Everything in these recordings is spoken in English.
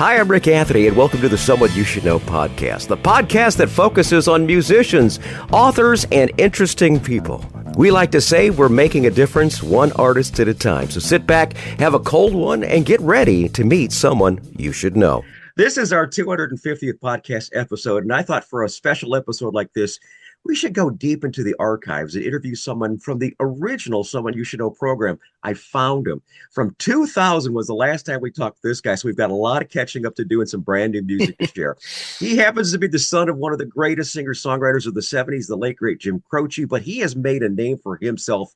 Hi, I'm Rick Anthony, and welcome to the Someone You Should Know podcast, the podcast that focuses on musicians, authors, and interesting people. We like to say we're making a difference one artist at a time. So sit back, have a cold one, and get ready to meet someone you should know. This is our 250th podcast episode, and I thought for a special episode like this, we should go deep into the archives and interview someone from the original Someone You Should Know program. I found him. From 2000 was the last time we talked to this guy, so we've got a lot of catching up to do and some brand new music to share. He happens to be the son of one of the greatest singer-songwriters of the 70s, the late, great Jim Croce, but he has made a name for himself,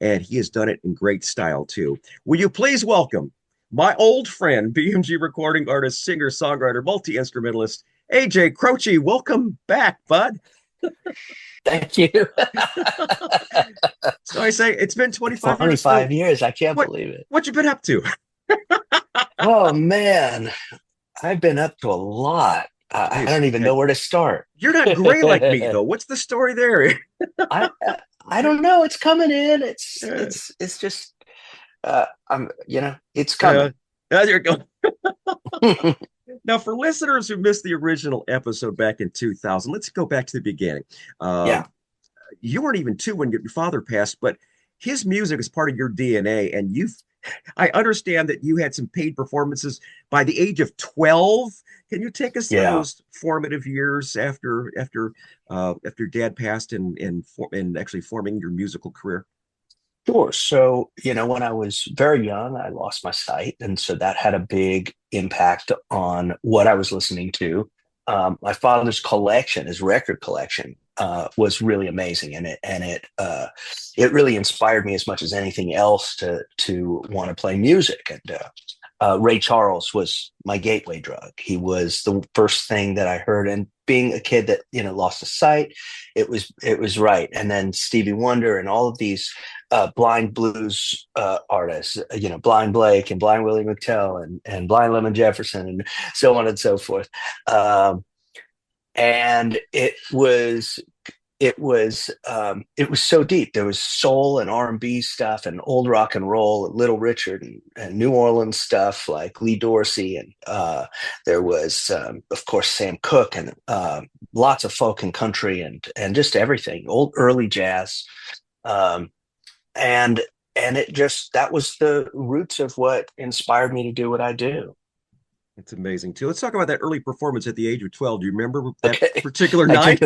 and he has done it in great style, too. Will you please welcome my old friend, BMG recording artist, singer-songwriter, multi-instrumentalist, AJ Croce. Welcome back, bud. Thank you. So I say it's been 25 years. 25 years. I can't believe it. What you been up to? Oh, man. I've been up to a lot. I don't even know where to start. You're not gray like me, though. What's the story there? I don't know. It's coming in. It's just, it's coming. There you go. Now, for listeners who missed the original episode back in 2000, let's go back to the beginning. You weren't even two when your father passed, but his music is part of your DNA. And I understand that you had some paid performances by the age of 12. Can you take us through those formative years after Dad passed and actually forming your musical career? Sure. So, when I was very young, I lost my sight. And so that had a big impact on what I was listening to. My father's collection, his record collection, was really amazing. And it really inspired me as much as anything else to want to play music. And Ray Charles was my gateway drug. He was the first thing that I heard. And being a kid that, lost his sight, it was right. And then Stevie Wonder and all of these blind blues artists, Blind Blake and Blind Willie McTell and Blind Lemon Jefferson and so on and so forth. And it was so deep. There was soul and R&B stuff and old rock and roll, and Little Richard and New Orleans stuff like Lee Dorsey. And there was, of course, Sam Cooke and lots of folk and country and just everything, early jazz. And that was the roots of what inspired me to do what I do. It's amazing too. Let's talk about that early performance at the age of 12. Do you remember that particular night?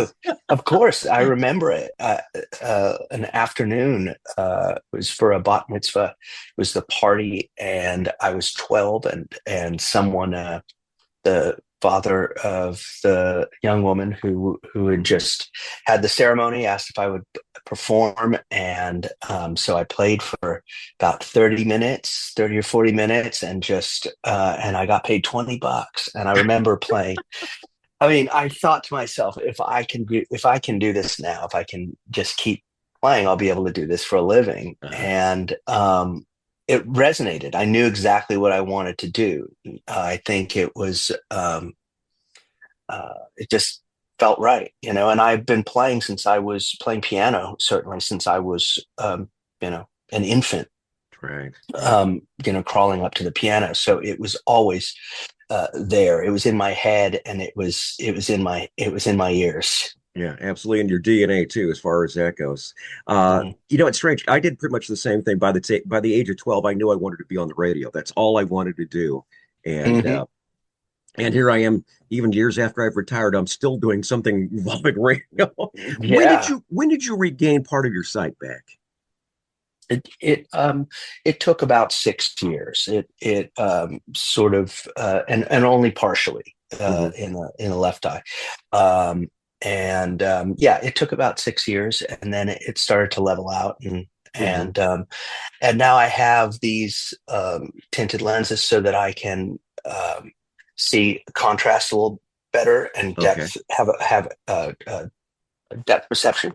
Of course, I remember it. An afternoon, it was for a bat mitzvah. It was the party, and I was 12, and someone, the father of the young woman who had just had the ceremony, asked if I would perform. And so I played for about 30 or 40 minutes and and I got paid $20. And I remember playing. I mean, I thought to myself, if I can do this now, if I can just keep playing, I'll be able to do this for a living. And it resonated. I knew exactly what I wanted to do. I think it was, it just felt right, and I've been playing since I was playing piano, certainly since I was, an infant, right? Crawling up to the piano. So it was always there. It was in my head, and it was in my ears. Yeah, absolutely. And your DNA too, as far as that goes. It's strange. I did pretty much the same thing. By the age of 12, I knew I wanted to be on the radio. That's all I wanted to do. And and here I am, even years after I've retired, I'm still doing something involving radio. Yeah. When did you regain part of your sight back? It took about 6 years. It sort of and only partially in the left eye. It took about 6 years, and then it started to level out, and now I have these tinted lenses so that I can see contrast a little better and depth, have a depth perception.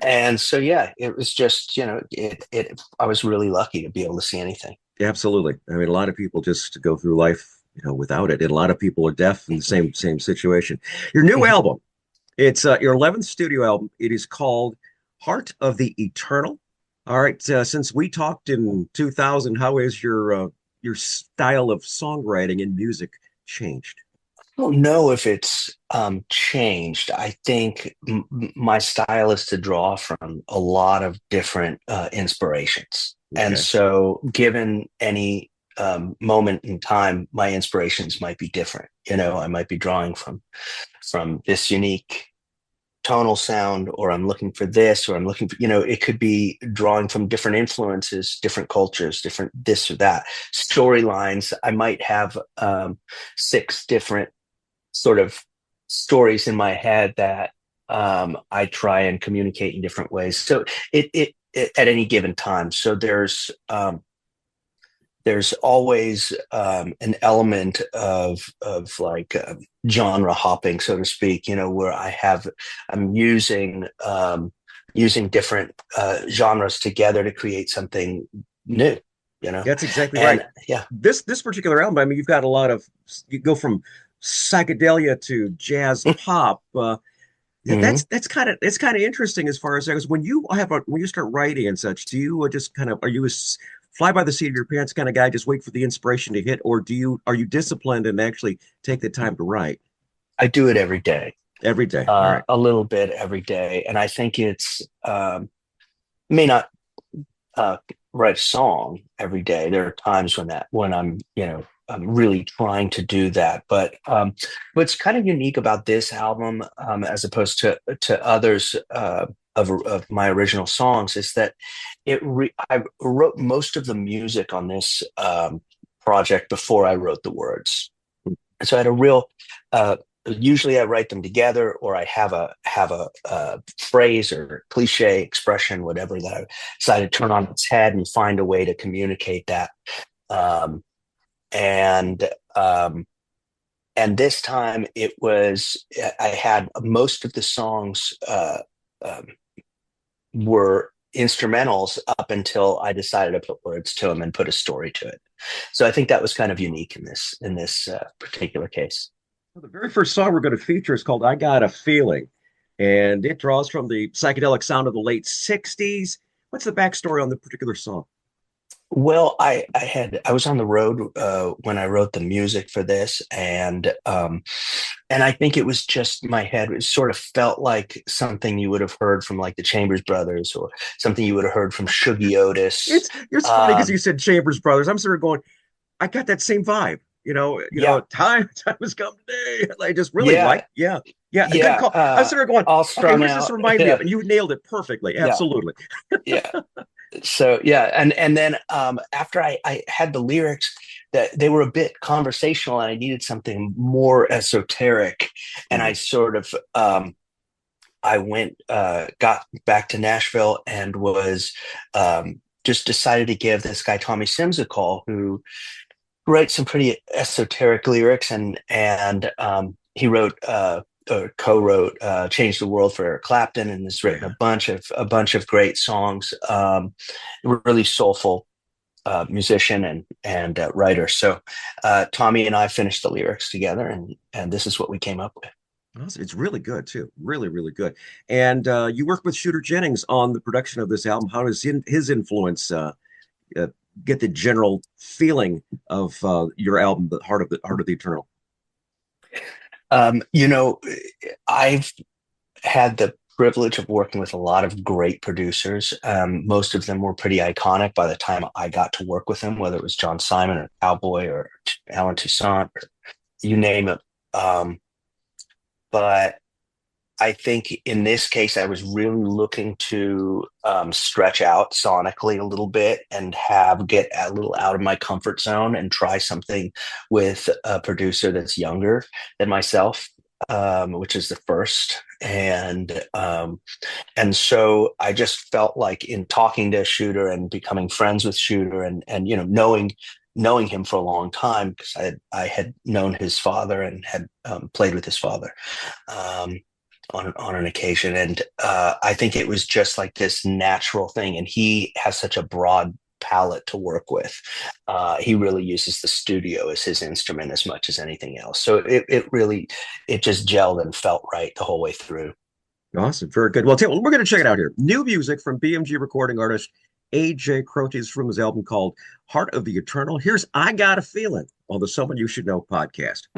And so, it was just, I was really lucky to be able to see anything. Absolutely. I mean, a lot of people just go through life, without it. And a lot of people are deaf in the same situation. Your new album, it's your 11th studio album. It is called Heart of the Eternal. All right. Since we talked in 2000, how is your style of songwriting and music changed? I don't know if it's changed. I think my style is to draw from a lot of different inspirations. And Okay. so, given any moment in time, my inspirations might be different. I might be drawing from this unique tonal sound, or I'm looking for this, or I'm looking for, it could be drawing from different influences, different cultures, different this or that storylines. I might have six different sort of stories in my head that I try and communicate in different ways. So it at any given time. So there's always an element of like genre hopping, so to speak. Where I'm using different genres together to create something new. That's exactly right. And yeah. This particular album, I mean, you've got a lot of, you go from psychedelia to jazz pop. Mhm. That's kind of interesting as far as that goes. When you start writing and such, do you just kind of, are you a fly by the seat of your pants kind of guy, just wait for the inspiration to hit, or are you disciplined and actually take the time to write I do it every day, every day? All right. a little bit every day, and I think it's may not uh, write a song every day. There are times when I'm really trying to do that. But what's kind of unique about this album, as opposed to others of my original songs, is that I wrote most of the music on this project before I wrote the words. So I had a real usually I write them together, or I have a phrase or cliche expression, whatever, that I decided to turn on its head and find a way to communicate that. Um, and and this time I had most of the songs um, were instrumentals up until I decided to put words to them and put a story to it. So I think that was kind of unique in this particular case. Well, the very first song we're going to feature is called "I Got a Feeling," and it draws from the psychedelic sound of the late '60s. What's the backstory on the particular song? Well, I was on the road when I wrote the music for this, and I think it was just my head. It sort of felt like something you would have heard from like the Chambers Brothers, or something you would have heard from Shuggie Otis. It's funny because Um, you said Chambers Brothers. I'm sort of going, I got that same vibe. yeah, Time has come today. I just really yeah, like, yeah, yeah, a good yeah. call. I was sort of going, All okay, strung who's this out. remind me of? Yeah, And you nailed it perfectly. yeah, Absolutely. yeah. So yeah, and then after I had the lyrics, that they were a bit conversational, and I needed something more esoteric, and I Mhm. sort of I went got back to Nashville and was just decided to give this guy Tommy Sims a call, who writes some pretty esoteric lyrics, and he wrote or co-wrote "Change the World" for Eric Clapton, and has written Yeah. a bunch of great songs. Really soulful musician and writer. So Tommy and I finished the lyrics together, and this is what we came up with. It's really good too. Really, really good. And you worked with Shooter Jennings on the production of this album. How does his influence uh, get the general feeling of your album, the Heart of the Eternal? Um, you know, I've had the privilege of working with a lot of great producers. Most of them were pretty iconic by the time I got to work with them, whether it was John Simon or Cowboy or Alan Toussaint or you name it. But I think in this case, I was really looking to stretch out sonically a little bit and get a little out of my comfort zone and try something with a producer that's younger than myself, which is the first. And so I just felt like, in talking to Shooter and becoming friends with Shooter, and knowing him for a long time, because I had known his father and had played with his father. Um, on an occasion, and I think it was just like this natural thing. And he has such a broad palette to work with. He really uses the studio as his instrument as much as anything else. So it just gelled and felt right the whole way through. Awesome. Very good. Well, we're going to check it out here. New music from BMG recording artist AJ Croce is from his album called Heart of the Eternal. Here's I Got a Feeling on the Someone You Should Know podcast.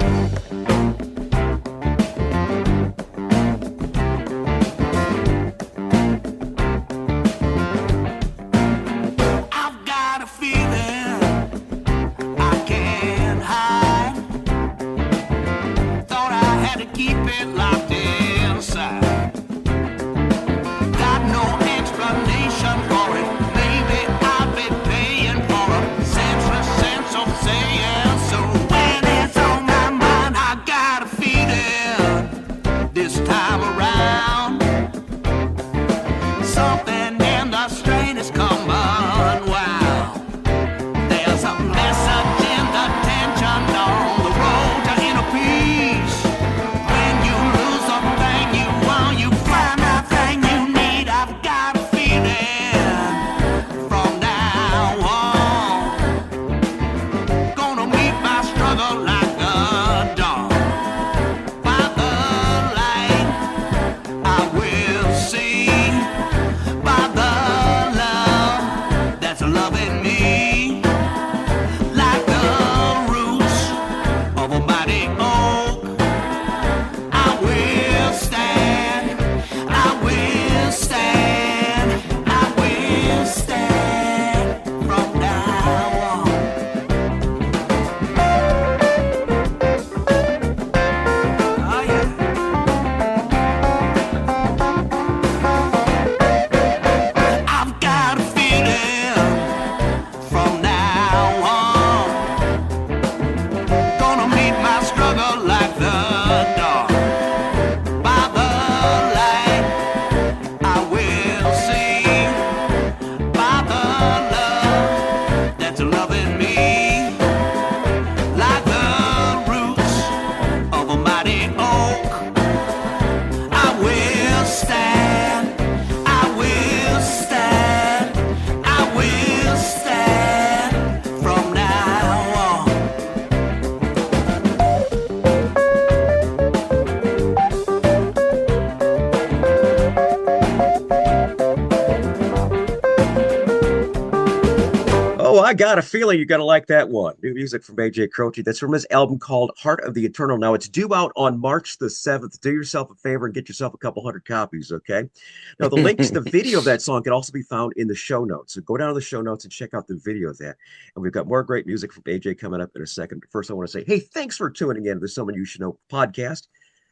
I got a feeling you're going to like that one. New music from AJ Croce. That's from his album called Heart of the Eternal. Now, it's due out on March the 7th. Do yourself a favor and get yourself a couple hundred copies, okay? Now, the link to the video of that song can also be found in the show notes. So go down to the show notes and check out the video of that. And we've got more great music from AJ coming up in a second. But first, I want to say, hey, thanks for tuning in to the Someone You Should Know podcast.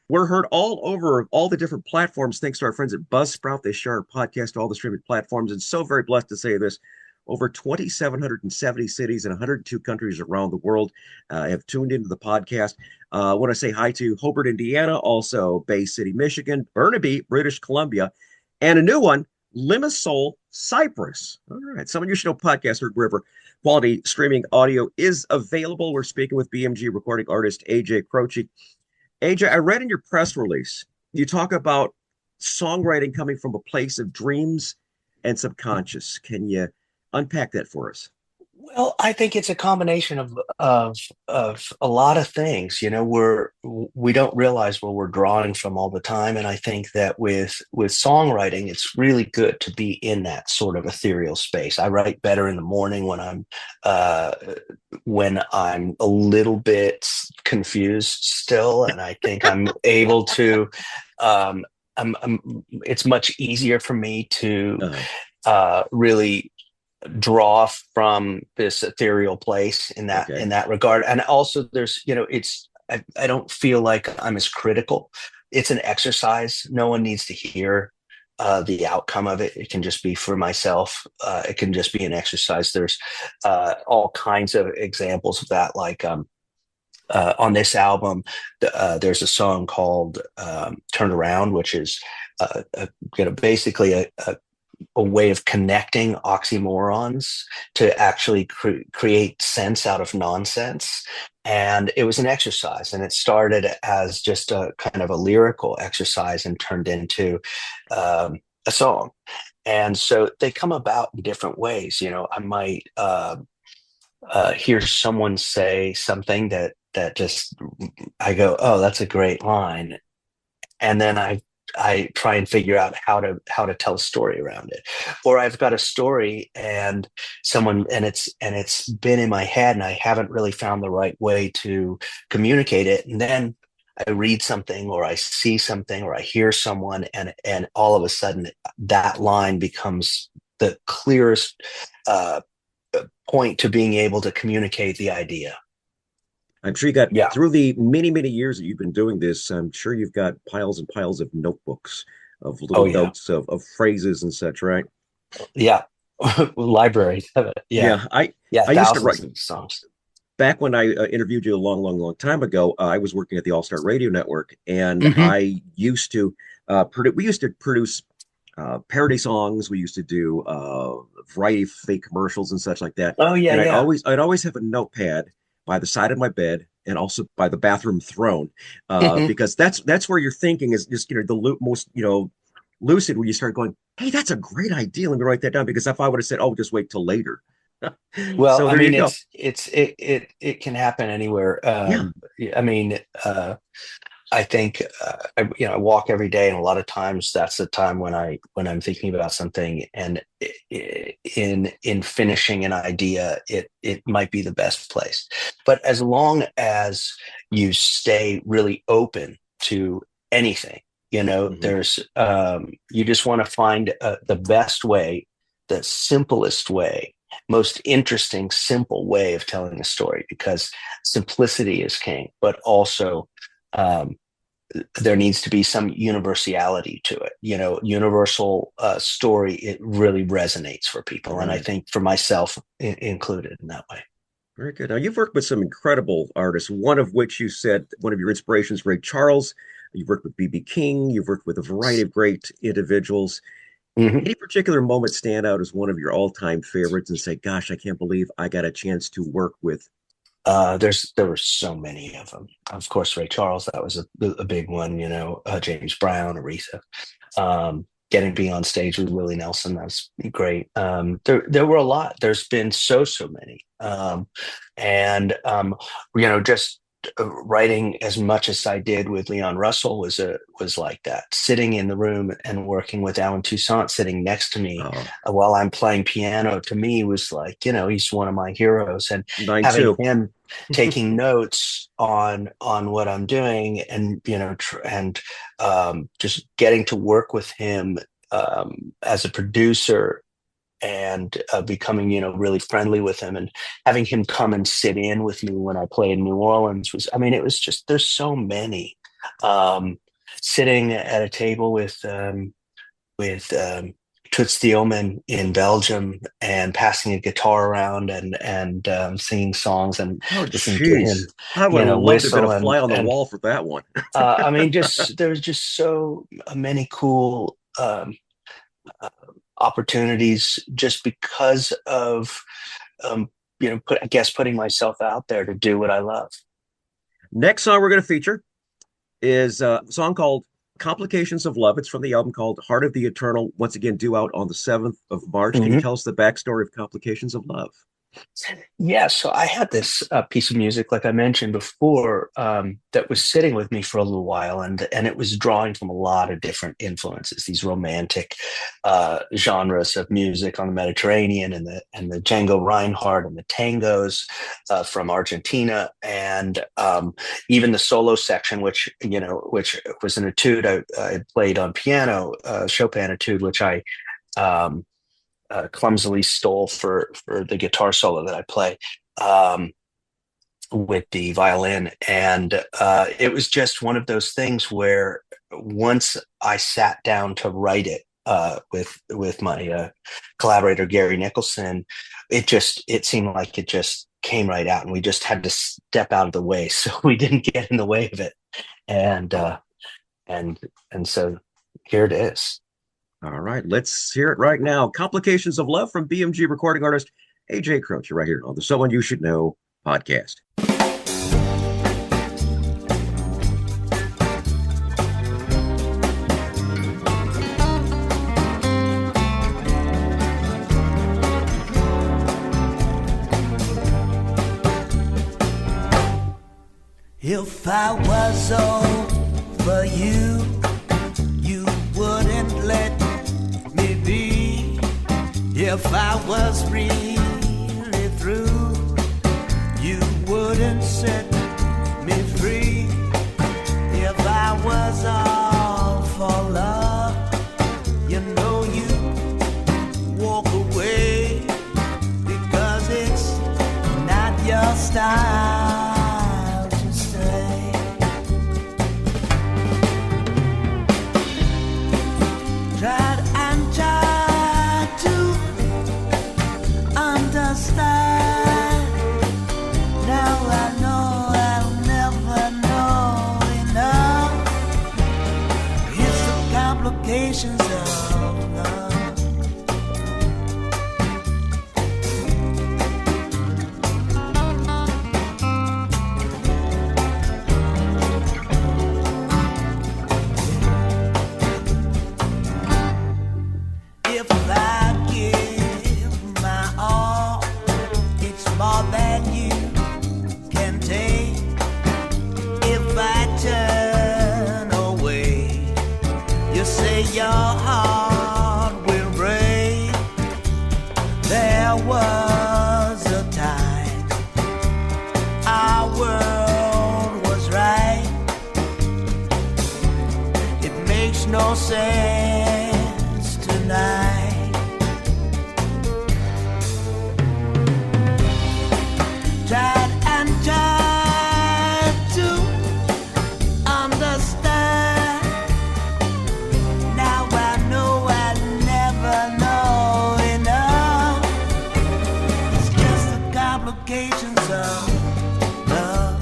We're heard all over all the different platforms thanks to our friends at Buzzsprout. They share our podcast to all the streaming platforms. And so very blessed to say this. Over 2,770 cities in 102 countries around the world have tuned into the podcast. I want to say hi to Hobart, Indiana, also Bay City, Michigan, Burnaby, British Columbia, and a new one, Limassol, Cyprus. All right, Someone You Should Know podcast heard wherever quality streaming audio is available. We're speaking with BMG recording artist AJ Croce. AJ, I read in your press release, you talk about songwriting coming from a place of dreams and subconscious. Can you unpack that for us? Well, I think it's a combination of a lot of things. You know, we don't realize where we're drawing from all the time, and I think that with songwriting, it's really good to be in that sort of ethereal space. I write better in the morning when I'm a little bit confused still, and I think I'm able to. It's much easier for me to really draw from this ethereal place in that regard. And also there's, you know, I don't feel like I'm as critical. It's an exercise. No one needs to hear the outcome of it. It can just be for myself. It can just be an exercise. There's all kinds of examples of that. Like on this album, there's a song called Turn Around, which is basically a way of connecting oxymorons to actually create sense out of nonsense. And it was an exercise, and it started as just a kind of a lyrical exercise and turned into a song. And so they come about in different ways. You know, I might hear someone say something that just, I go, oh, that's a great line. And then I I try and figure out how to tell a story around it. Or I've got a story and it's been in my head and I haven't really found the right way to communicate it. And then I read something or I see something or I hear someone, and all of a sudden that line becomes the clearest point to being able to communicate the idea. I'm sure you got Yeah. through the many, many years that you've been doing this. I'm sure you've got piles and piles of notebooks of Oh little yeah. notes of phrases and such, right? Yeah. Library. Yeah. Yeah, I Yeah. I used to write Thousands of songs. back when I interviewed you a long, long, long time ago. I was working at the All Star Radio Network, and Hmm. I used to we used to produce parody songs. We used to do a variety of fake commercials and such like that. Oh yeah. And Yeah. I'd always have a notepad by the side of my bed and also by the bathroom throne, Hmm. because that's where your thinking is just most lucid, where you start going, hey, that's a great idea. Let me write that down, because if I would have said, oh, just wait till later. Well, So I there you mean, go. it can happen anywhere. Yeah. I mean, I think I walk every day, and a lot of times that's the time when I'm thinking about something, and in finishing an idea, it might be the best place. But as long as you stay really open to anything, Mhm. there's you just want to find the best way, the simplest way, most interesting, simple way of telling a story, because simplicity is king, but also um, there needs to be some universality to it. Universal story. It really resonates for people, and I Right. think for myself included in that way. Very good. Now, you've worked with some incredible artists, one of which you said one of your inspirations, Ray Charles. You've worked with B.B. King. You've worked with a variety of great individuals. Hmm. Any particular moment stand out as one of your all-time favorites and say, gosh, I can't believe I got a chance to work with? There were so many of them. Of course, Ray Charles, that was a big one. James Brown, Aretha. Getting being on stage with Willie Nelson, that's great. There were a lot. There's been so many, and just writing as much as I did with Leon Russell was like that. Sitting in the room and working with Alan Toussaint sitting next to me Oh, while I'm playing piano, to me was like, he's one of my heroes, and mine having too. him taking notes on what I'm doing, and just getting to work with him as a producer, and becoming really friendly with him, and having him come and sit in with me when I play in New Orleans was, I mean, it was just, there's so many. um, Sitting at a table with Toots Thielemans in Belgium, and passing a guitar around, and singing songs, and Oh, listening to him, geez. I would have loved to have been a whistle, fly on the and wall for that one. I mean, just there's just so many cool uh, opportunities, just because of I guess putting myself out there to do what I love. Next song we're going to feature is a song called Complications of Love. It's from the album called Heart of the Eternal, once again due out on the 7th of March. Can you Mhm. tell us the backstory of Complications of Love? Yeah, so I had this piece of music, like I mentioned before, that was sitting with me for a little while, and it was drawing from a lot of different influences, these romantic genres of music on the Mediterranean, and the Django Reinhardt and the tangos from Argentina, and even the solo section, which was an etude I played on piano, Chopin etude, which I um, clumsily stole for the guitar solo that I play with the violin. And it was just one of those things where once I sat down to write it with my collaborator Gary Nicholson, it seemed like it just came right out, and we just had to step out of the way so we didn't get in the way of it. And and and so here it is. All right, let's hear it right now. Complications of Love from BMG recording artist AJ Croce, right here on the Someone You Should Know podcast. If I was over you, you If I was really through, you wouldn't set me free. If I was all for love, you know you walk away, because it's not your style to stay. Tried and tried to understand. Now I know I'll never know enough. It's the complications of love. If I give my all, it's more than you can take. If I turn away, you say your heart will break. There was a time our world was right. It makes no sense tonight. Tried and tried to understand. Now I know I'll never know enough. It's just the complications of love.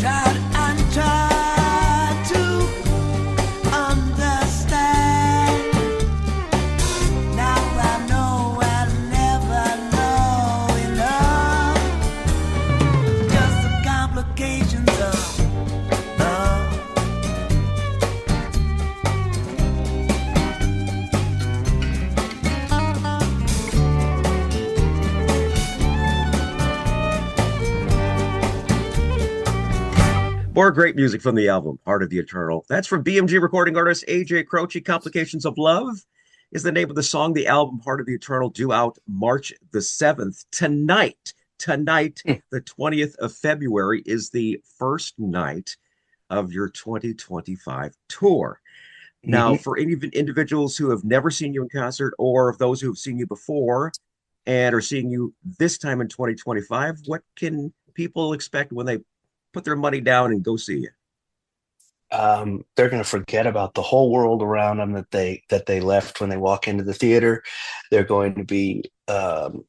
Tried and tried to understand. Now I know I'll never know enough. Just the complications of love. More great music from the album, Heart of the Eternal. That's from BMG recording artist AJ Croce. Complications of Love is the name of the song. The album, Heart of the Eternal, due out March the 7th. Tonight, the 20th of February, is the first night of your 2025 tour. Now, for any individuals who have never seen you in concert, or of those who have seen you before and are seeing you this time in 2025, what can people expect when they put their money down and go see you? They're going to forget about the whole world around them that they left when they walk into the theater. They're going to be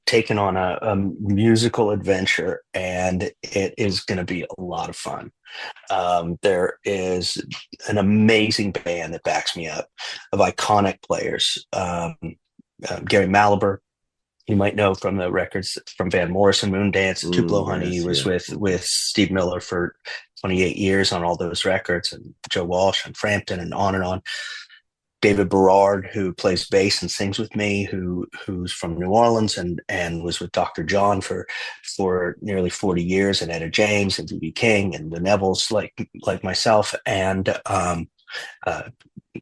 taken on a musical adventure, and it is going to be a lot of fun. There is an amazing band that backs me up, of iconic players. Gary Malaber, you might know from the records from Van Morrison, Moondance, Tupelo Honey. He was with Steve Miller for 28 years on all those records, and Joe Walsh and Frampton, and on and on. David Berard, who plays bass and sings with me, who's from New Orleans and was with Dr. John for nearly 40 years, and Etta James and B.B. King and the Nevilles, like myself, and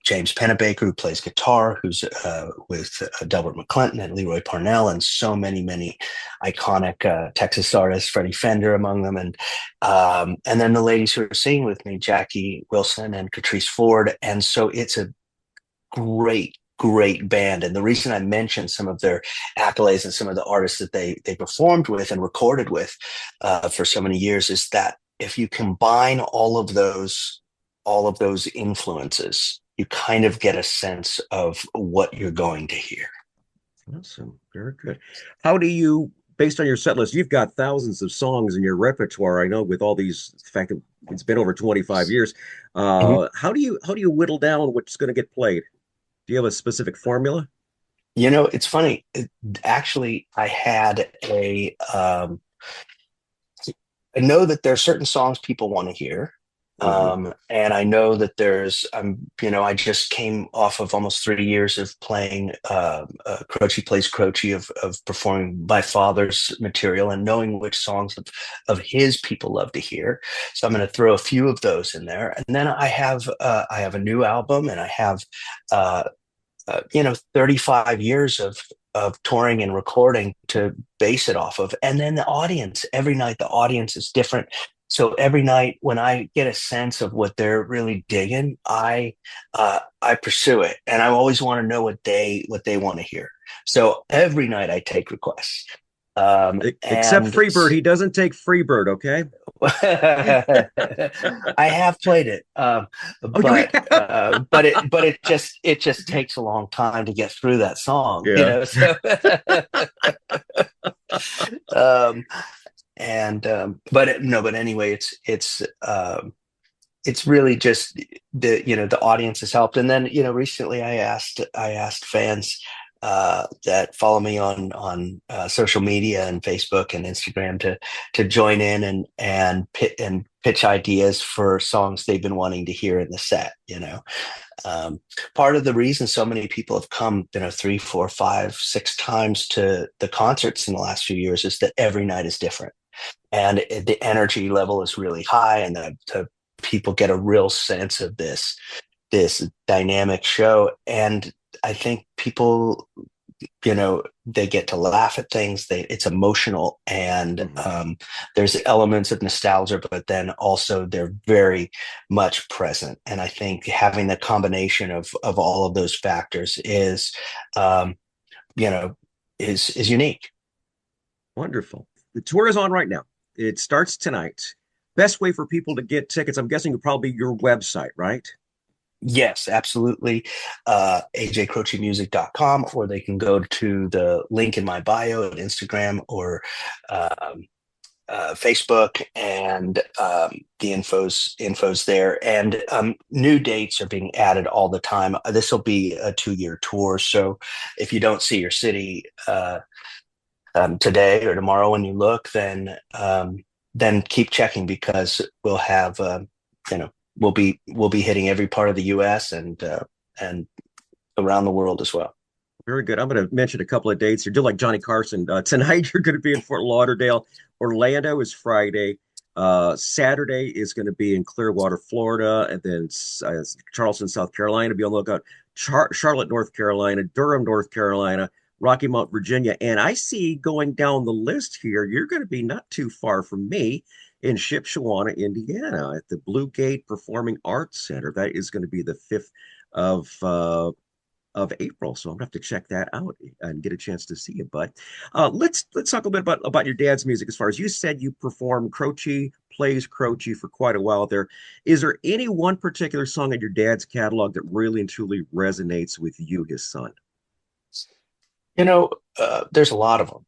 James Pennebaker, who plays guitar, who's with Delbert McClinton and Leroy Parnell, and so many iconic Texas artists, Freddie Fender among them, and then the ladies who are singing with me, Jackie Wilson and Catrice Ford. And so it's a great band. And the reason I mentioned some of their accolades and some of the artists that they performed with and recorded with for so many years is that if you combine all of those influences, you kind of get a sense of what you're going to hear. Awesome. Very good. How do you, based on your set list, you've got thousands of songs in your repertoire. I know with all these, the fact that it's been over 25 years. How do you whittle down what's going to get played? Do you have a specific formula? It's funny. Actually, I know that there are certain songs people want to hear. Hmm. And I know that I just came off of almost 3 years of playing Croce Plays Croce, of performing my father's material and knowing which songs of his people love to hear. So I'm going to throw a few of those in there. And then I have a new album, and I have, 35 years of touring and recording to base it off of. And then the audience, every night, the audience is different. So every night when I get a sense of what they're really digging, I pursue it, and I always want to know what they want to hear. So every night I take requests. Except And Freebird, he doesn't take Freebird. Okay. I have played it, Oh, you it just takes a long time to get through that song, Yeah. So, um, but anyway, it's really just the audience has helped. And then recently I asked fans that follow me on social media and Facebook and Instagram to join in and pitch ideas for songs they've been wanting to hear in the set. Part of the reason so many people have come 3, 4, 5, 6 times to the concerts in the last few years is that every night is different, and the energy level is really high, and the people get a real sense of this dynamic show. And I think people, they get to laugh at things. It's emotional, and there's elements of nostalgia, but then also they're very much present. And I think having the combination of all of those factors is unique. Wonderful. The tour is on right now. It starts tonight. Best way for people to get tickets, I'm guessing, would probably be your website, right? Yes, absolutely. ajcrocemusic.com, or they can go to the link in my bio at Instagram or Facebook, and the info's there. And new dates are being added all the time. This will be a 2-year tour, so if you don't see your city today or tomorrow when you look, then keep checking, because we'll have we'll be hitting every part of the U.S. and around the world as well. Very good. I'm going to mention a couple of dates here. Do like Johnny Carson. Tonight you're going to be in Fort Lauderdale. Orlando is Friday. Saturday is going to be in Clearwater, Florida, and then Charleston, South Carolina. Be on the lookout. Charlotte, North Carolina, Durham, North Carolina, Rocky Mount, Virginia. And I see going down the list here, you're going to be not too far from me in Shipshewana, Indiana, at the Blue Gate Performing Arts Center. That is going to be the 5th of April. So I'm gonna have to check that out and get a chance to see you. But let's talk a bit about your dad's music. As far as you said, you performed Croce Plays Croce for quite a while there. Is there any one particular song in your dad's catalog that really and truly resonates with you, his son? There's a lot of them.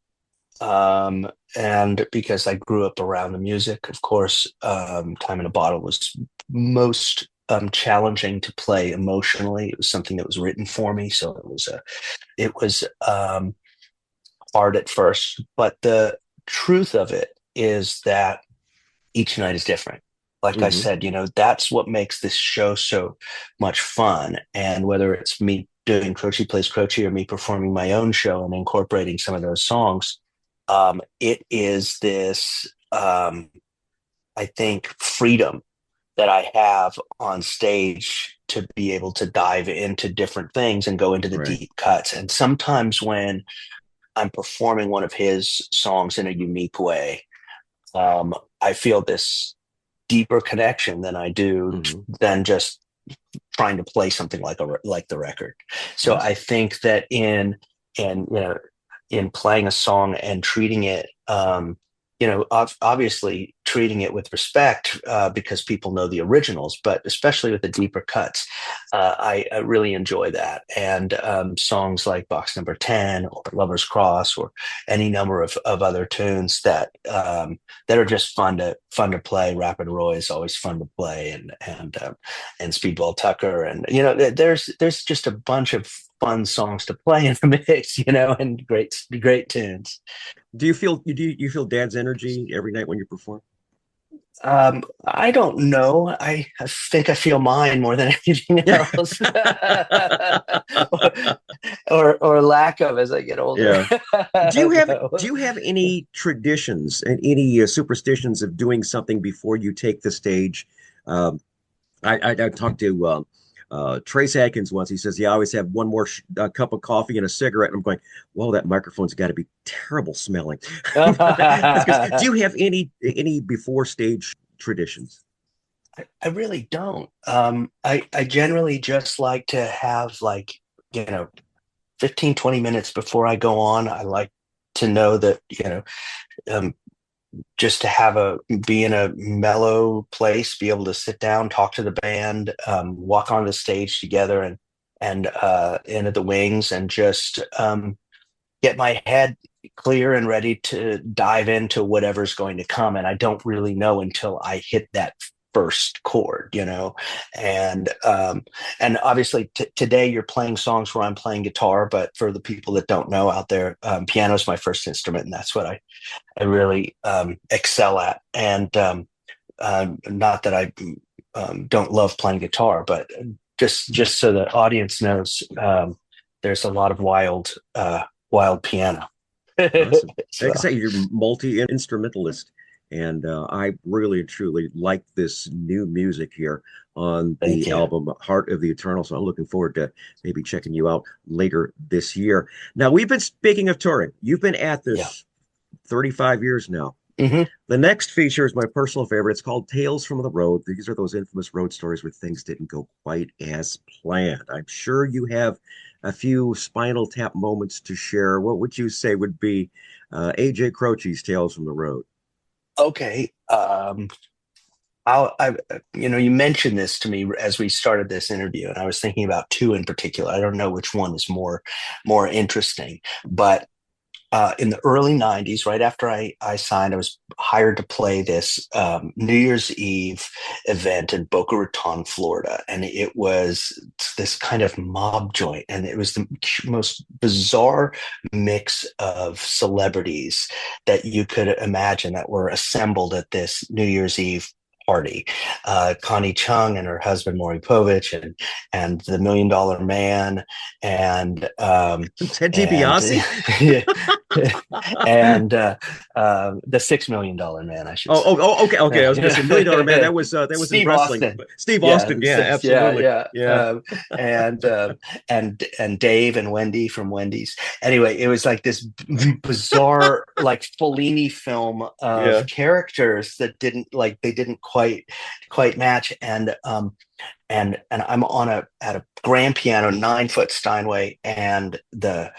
And because I grew up around the music, of course, Time in a Bottle was most challenging to play emotionally. It was something that was written for me, so it was hard at first. But the truth of it is that each night is different. Like I said, that's what makes this show so much fun. And whether it's me doing Croce Plays Croce or me performing my own show and incorporating some of those songs, it is this, I think, freedom that I have on stage to be able to dive into different things and go into the deep cuts. And sometimes when I'm performing one of his songs in a unique way, I feel this deeper connection than I do than just trying to play something like the record. So I think that in playing a song and treating it obviously treating it with respect because people know the originals, but especially with the deeper cuts, I really enjoy that. And songs like Box Number 10 or Lover's Cross or any number of other tunes that are just fun to play. Rapid Roy is always fun to play, and Speedball Tucker, and there's just a bunch of fun songs to play in the mix, and great tunes. Do you feel Dad's energy every night when you perform? I don't know. I think I feel mine more than anything else, or lack of as I get older. Yeah. Do you have any traditions and any superstitions of doing something before you take the stage? I talked to Trace Adkins once. He says he always have one more cup of coffee and a cigarette. And I'm going, whoa, that microphone's got to be terrible smelling. Do you have any before stage traditions? I really don't. I generally just like to have 15, 20 minutes before I go on. I like to know that, just to be in a mellow place, be able to sit down, talk to the band, walk on the stage together and into the wings, and just get my head clear and ready to dive into whatever's going to come. And I don't really know until I hit that first chord, and obviously today you're playing songs where I'm playing guitar, but for the people that don't know out there, piano is my first instrument, and that's what I really excel at. And not that I don't love playing guitar, but just so the audience knows, there's a lot of wild piano. Awesome. So. Like I say, you're multi-instrumentalist. And I really and truly like this new music here on the album Heart of the Eternal. So I'm looking forward to maybe checking you out later this year. Now, we've been speaking of touring. You've been at this 35 years now. Mm-hmm. The next feature is my personal favorite. It's called Tales from the Road. These are those infamous road stories where things didn't go quite as planned. I'm sure you have a few Spinal Tap moments to share. What would you say would be AJ Croce's Tales from the Road? Okay. You mentioned this to me as we started this interview, and I was thinking about two in particular. I don't know which one is more interesting, but in the early 90s, right after I signed, I was hired to play this New Year's Eve event in Boca Raton, Florida. And it was this kind of mob joint. And it was the most bizarre mix of celebrities that you could imagine that were assembled at this New Year's Eve party. Connie Chung and her husband Maury Povich, and the $1 Million Man, and Ted DiBiase, and the $6 Million Man, I should say. Okay. I was going to say $1 Million Man. That was Steve in wrestling. Austin. Steve Austin, absolutely, and Dave and Wendy from Wendy's. Anyway, it was like this bizarre, like Fellini film of characters that didn't quite match, and I'm at a grand piano, 9-foot Steinway, and the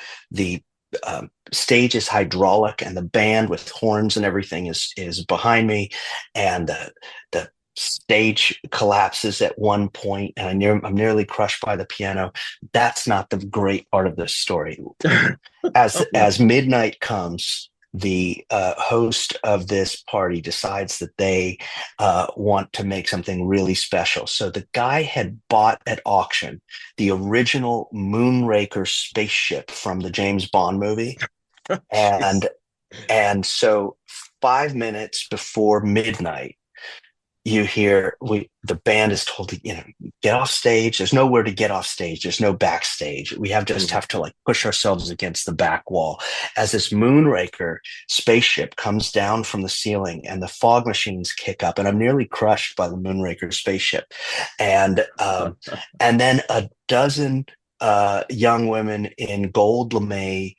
stage is hydraulic, and the band with horns and everything is behind me, and the stage collapses at one point, and I'm nearly crushed by the piano. That's not the great part of this story. As midnight comes, the host of this party decides that they want to make something really special. So the guy had bought at auction the original Moonraker spaceship from the James Bond movie. And so 5 minutes before midnight, you hear the band is told to get off stage. There's nowhere to get off stage. There's no backstage. We have to push ourselves against the back wall as this Moonraker spaceship comes down from the ceiling, and the fog machines kick up, and I'm nearly crushed by the Moonraker spaceship, and then a dozen young women in gold lame,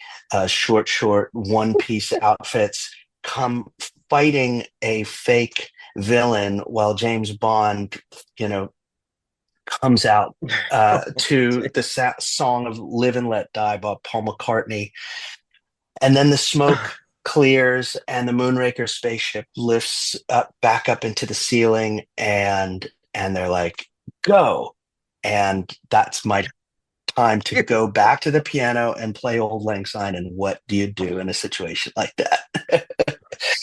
short one-piece outfits come fighting a fake villain while James Bond, comes out to the song of "Live and Let Die" by Paul McCartney, and then the smoke clears, and the Moonraker spaceship lifts up back up into the ceiling, and they're like, go. And that's my time to go back to the piano and play Old Lang Syne. And what do you do in a situation like that?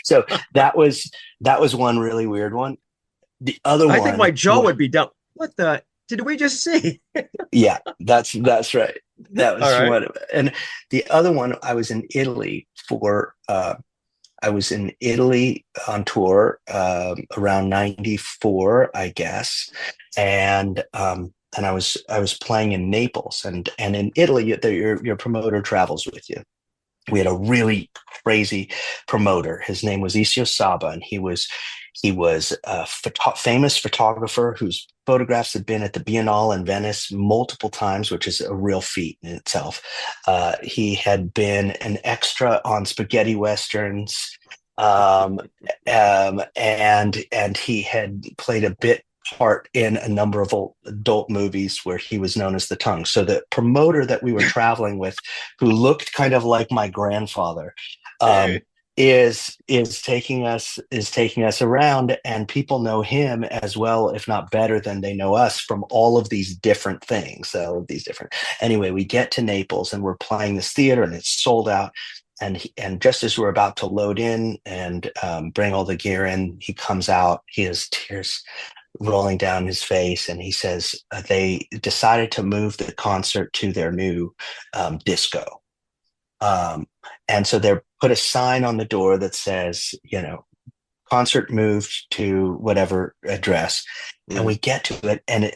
So that was one really weird one. The other one, I think my jaw would be down. What the did we just see? Yeah, that's right. That was All right. one of it. And the other one, I was in Italy on tour around 94, I guess. And I was playing in Naples, and in Italy, your promoter travels with you. We had a really crazy promoter. His name was Isio Saba, and he was a famous photographer whose photographs had been at the Biennale in Venice multiple times, which is a real feat in itself. He had been an extra on spaghetti westerns, and he had played a bit part in a number of adult movies where he was known as the Tongue. So the promoter that we were traveling with, who looked kind of like my grandfather, is taking us around, and people know him as well, if not better than they know us, from all of these different things. Anyway, we get to Naples, and we're playing this theater, and it's sold out. And just as we're about to load in and bring all the gear in, he comes out. He has tears rolling down his face, and he says they decided to move the concert to their new disco. And so they put a sign on the door that says, concert moved to whatever address. And we get to it, and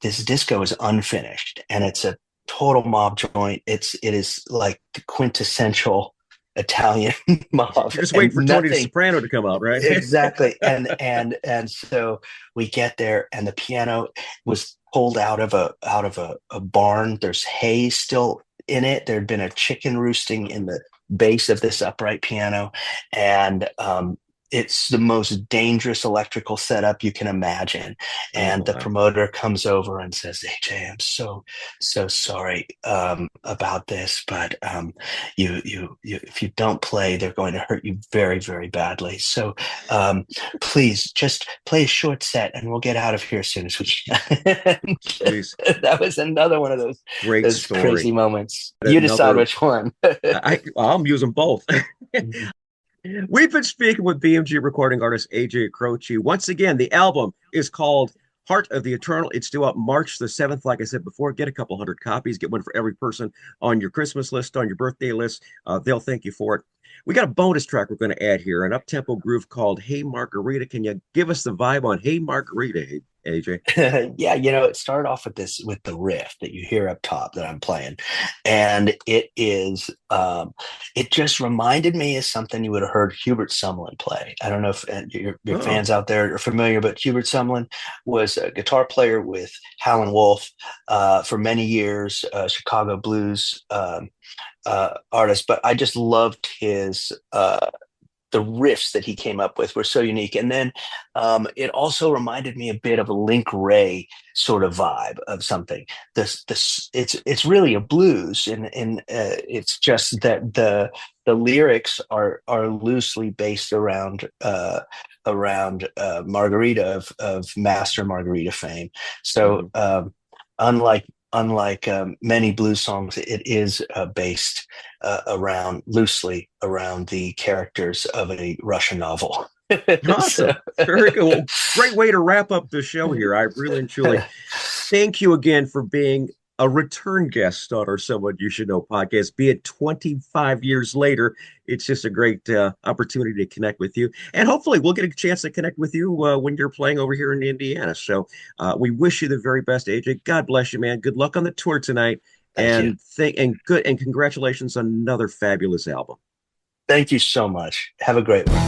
this disco is unfinished, and it's a total mob joint. It is like the quintessential Italian mob. You're just waiting for Tony Soprano to come out, right? Exactly. And so we get there, and the piano was pulled out of a barn. There's hay still in it. There'd been a chicken roosting in the base of this upright piano, and it's the most dangerous electrical setup you can imagine. And the promoter comes over and says, AJ, I'm so sorry about this, but you if you don't play, they're going to hurt you very, very badly. So please just play a short set, and we'll get out of here as soon as we can. Please. That was another one of those crazy moments. You decide which one. I'm using both. We've been speaking with BMG recording artist AJ Croce. Once again, the album is called Heart of the Eternal. It's due out March the 7th. Like I said before, get a couple hundred copies. Get one for every person on your Christmas list, on your birthday list. They'll thank you for it. We got a bonus track we're going to add here, an up-tempo groove called Hey Margarita. Can you give us the vibe on Hey Margarita, AJ? Yeah, it started off with the riff that you hear up top that I'm playing, and it is it just reminded me of something you would have heard Hubert Sumlin play. I don't know if your fans out there are familiar, but Hubert Sumlin was a guitar player with Howlin' Wolf for many years, Chicago blues artist. But I just loved his the riffs that he came up with were so unique. And then it also reminded me a bit of a Link Wray sort of vibe of something. It's really a blues, and it's just that the lyrics are loosely based around Margarita of Master Margarita fame. So unlike many blues songs, it is based loosely around the characters of a Russian novel. Awesome. Very good. Well, great way to wrap up the show here. I really and truly thank you again for being a return guest on our Someone You Should Know podcast, be it 25 years later. It's just a great opportunity to connect with you. And hopefully we'll get a chance to connect with you when you're playing over here in Indiana. So we wish you the very best, AJ. God bless you, man. Good luck on the tour tonight. And congratulations on another fabulous album. Thank you so much. Have a great one.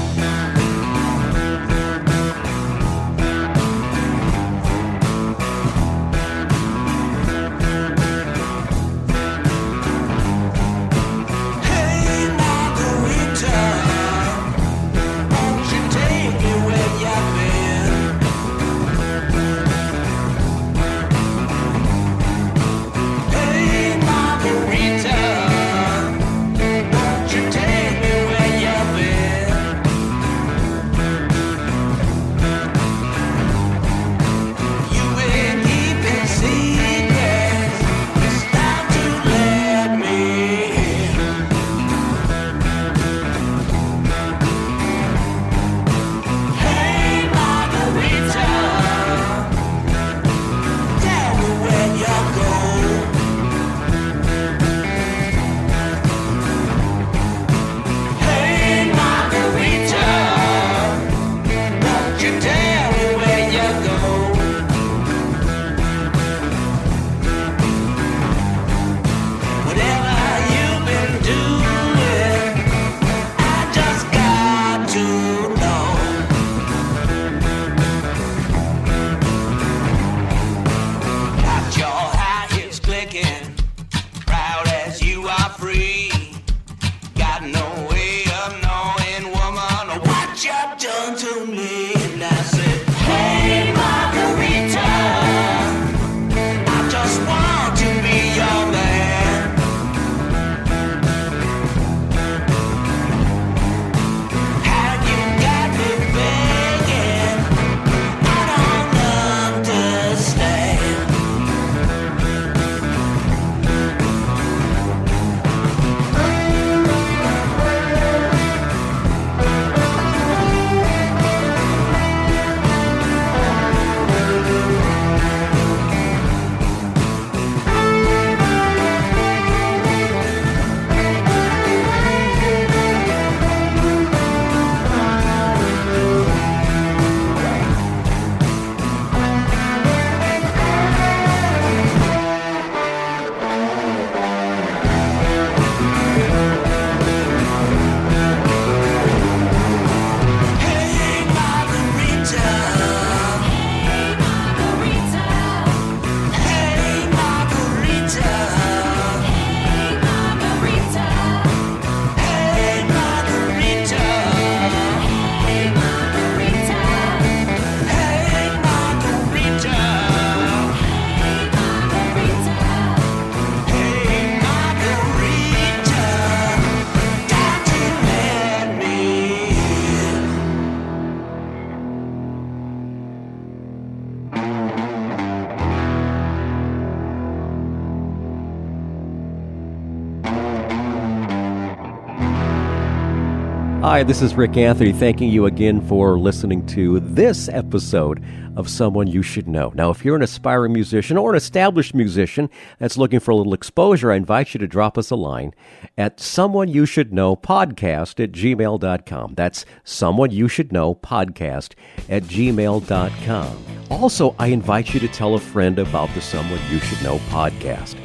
Hey, Margarita, won't you take me where you've Hi, this is Rick Anthony, thanking you again for listening to this episode of Someone You Should Know. Now, if you're an aspiring musician or an established musician that's looking for a little exposure, I invite you to drop us a line at someoneyoushouldknowpodcast@gmail.com. That's someoneyoushouldknowpodcast@gmail.com. Also, I invite you to tell a friend about the Someone You Should Know podcast.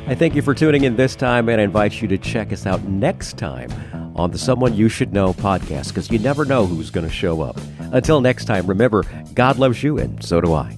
I thank you for tuning in this time, and I invite you to check us out next time on the Someone You Should Know podcast, because you never know who's going to show up. Until next time, remember, God loves you, and so do I.